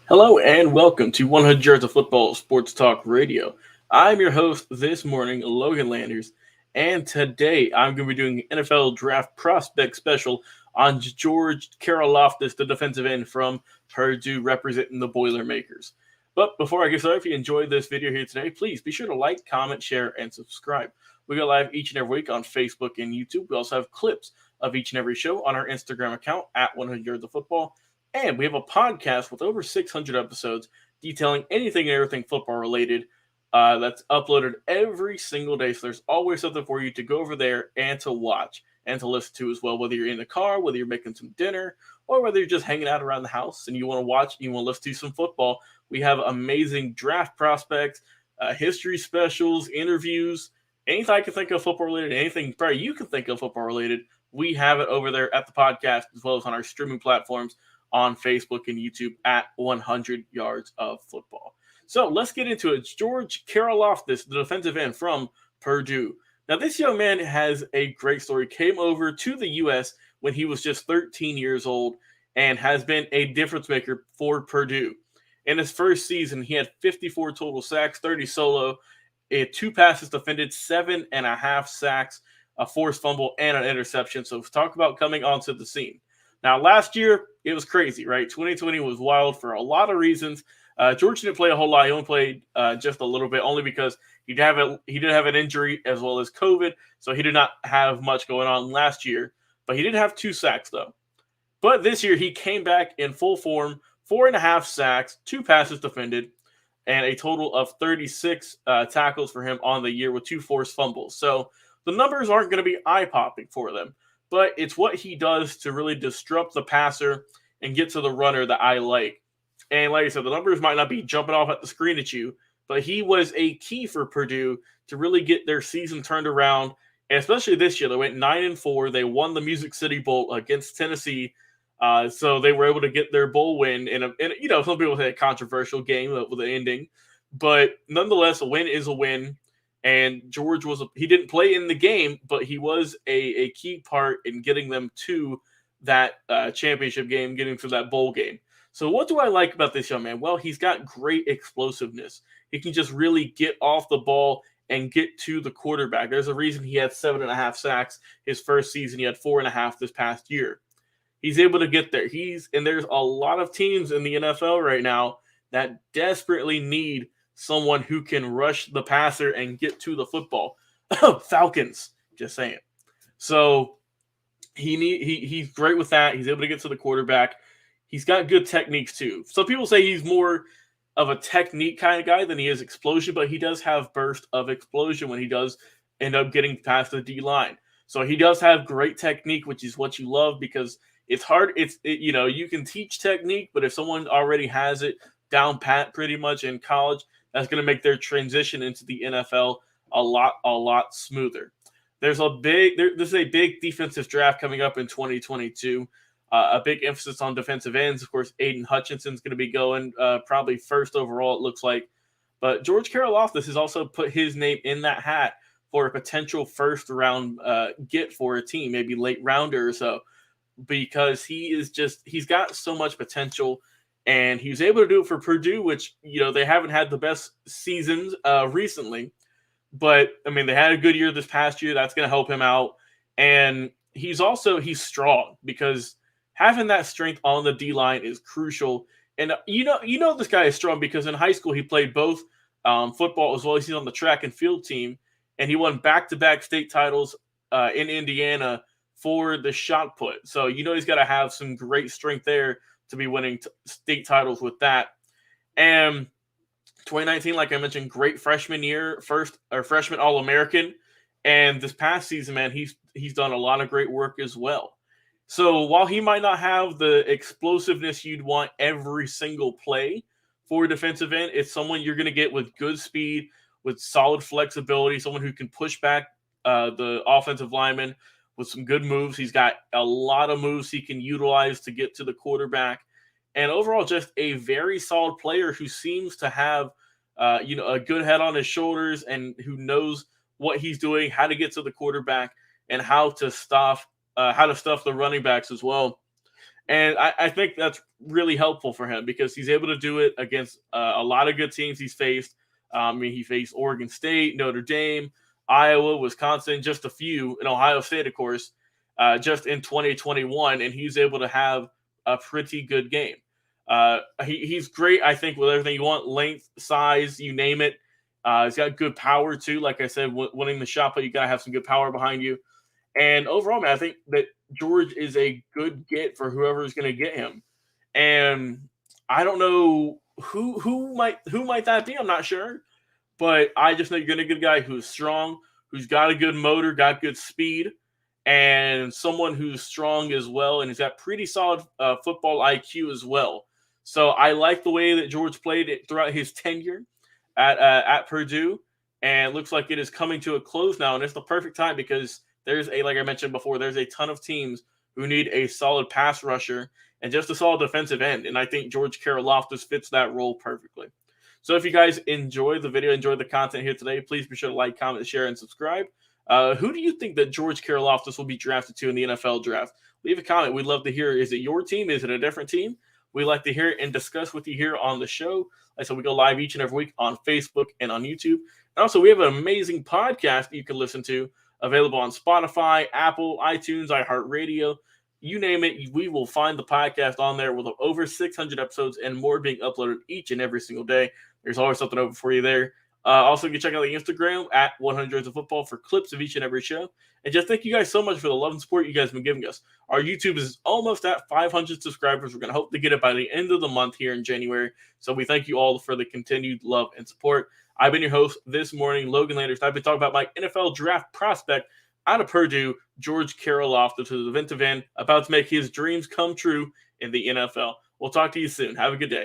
Hello and welcome to 100 Yards of Football Sports Talk Radio. I'm your host this morning, Logan Landers, and today I'm going to be doing an NFL Draft Prospect Special on George Karlaftis, the defensive end from Purdue, representing the Boilermakers. But before I get started, if you enjoyed this video here today, please be sure to like, comment, share, and subscribe. We go live each and every week on Facebook and YouTube. We also have clips of each and every show on our Instagram account at 100 Yards of Football. And we have a podcast with over 600 episodes detailing anything and everything football related that's uploaded every single day. So there's always something for you to go over there and to watch and to listen to as well, whether you're in the car, whether you're making some dinner, or whether you're just hanging out around the house and you want to watch, you want to listen to some football. We have amazing draft prospects, history specials, interviews, anything I can think of football related, anything probably you can think of football related. We have it over there at the podcast as well as on our streaming platforms on Facebook and YouTube at 100 Yards of Football. So let's get into it. George Karlaftis, the defensive end from Purdue. Now, this young man has a great story. Came over to the U.S. when he was just 13 years old and has been a difference maker for Purdue. In his first season, he had 54 total sacks, 30 solo, 2 passes defended, 7.5 sacks, a forced fumble, and an interception. So talk about coming onto the scene. Now, last year, it was crazy, right? 2020 was wild for a lot of reasons. George didn't play a whole lot. He only played just a little bit, only because he did have an injury as well as COVID, so he did not have much going on last year. But he did have 2 sacks, though. But this year, he came back in full form, 4.5 sacks, 2 passes defended, and a total of 36 tackles for him on the year with 2 forced fumbles. So the numbers aren't going to be eye-popping for them, but it's what he does to really disrupt the passer and get to the runner that I like. And like I said, the numbers might not be jumping off at the screen at you, but he was a key for Purdue to really get their season turned around. And especially this year, they went 9-4. They won the Music City Bowl against Tennessee. So they were able to get their bowl win in some people say a controversial game with the ending, but nonetheless, a win is a win. And George he didn't play in the game, but he was a key part in getting them to that championship game, getting to that bowl game. So what do I like about this young man? Well, he's got great explosiveness. He can just really get off the ball and get to the quarterback. There's a reason he had 7.5 sacks his first season. He had 4.5 this past year. He's able to get there. And there's a lot of teams in the NFL right now that desperately need someone who can rush the passer and get to the football. Falcons, just saying. So he's great with that. He's able to get to the quarterback. He's got good techniques too. Some people say he's more of a technique kind of guy than he is explosion, but he does have burst of explosion when he does end up getting past the D line. So he does have great technique, which is what you love, because it's hard. You can teach technique, but if someone already has it down pat pretty much in college, that's going to make their transition into the NFL a lot smoother. This is a big defensive draft coming up in 2022. A big emphasis on defensive ends. Of course, Aiden Hutchinson's going to be going probably first overall, it looks like. But George Karlaftis has also put his name in that hat for a potential first round get for a team, maybe late rounder or so, because he's got so much potential. And he was able to do it for Purdue, which, they haven't had the best seasons recently. But, they had a good year this past year. That's going to help him out. And he's strong, because having that strength on the D-line is crucial. And, this guy is strong because in high school he played both football as well as he's on the track and field team. And he won back-to-back state titles in Indiana for the shot put. So, he's got to have some great strength there to be winning state titles with that. And 2019, like I mentioned, great freshman year, freshman All-American. And this past season, man, he's done a lot of great work as well. So while he might not have the explosiveness you'd want every single play for a defensive end, it's someone you're going to get with good speed, with solid flexibility, someone who can push back the offensive lineman with some good moves. He's got a lot of moves he can utilize to get to the quarterback. And overall, just a very solid player who seems to have, a good head on his shoulders and who knows what he's doing, how to get to the quarterback, and how to stuff the running backs as well. And I think that's really helpful for him because he's able to do it against a lot of good teams he's faced. He faced Oregon State, Notre Dame, Iowa, Wisconsin, just a few, and Ohio State, of course, just in 2021, and he's able to have a pretty good game. He's great, I think, with everything you want, length, size, you name it. He's got good power, too. Like I said, winning the shot, but you got to have some good power behind you. And overall, man, I think that George is a good get for whoever is going to get him. And I don't know who might that be. I'm not sure, but I just know you're going to get a guy who's strong, who's got a good motor, got good speed, and someone who's strong as well, and has got pretty solid football IQ as well. So I like the way that George played it throughout his tenure at Purdue, and it looks like it is coming to a close now, and it's the perfect time because like I mentioned before, there's a ton of teams who need a solid pass rusher and just a solid defensive end, and I think George Karlaftis fits that role perfectly. So if you guys enjoyed the video, enjoyed the content here today, please be sure to like, comment, share, and subscribe. Who do you think that George Karlaftis will be drafted to in the NFL draft? Leave a comment. We'd love to hear. Is it your team? Is it a different team? We like to hear it and discuss with you here on the show. Like I said, we go live each and every week on Facebook and on YouTube. And also, we have an amazing podcast that you can listen to, available on Spotify, Apple, iTunes, iHeartRadio. You name it, we will find the podcast on there with over 600 episodes and more being uploaded each and every single day. There's always something over for you there. Also, you can check out the Instagram at 100 of Football for clips of each and every show. And just thank you guys so much for the love and support you guys have been giving us. Our YouTube is almost at 500 subscribers. We're going to hope to get it by the end of the month here in January. So we thank you all for the continued love and support. I've been your host this morning, Logan Landers. I've been talking about my NFL draft prospect out of Purdue, George Karlaftis, to the defensive end, about to make his dreams come true in the NFL. We'll talk to you soon. Have a good day.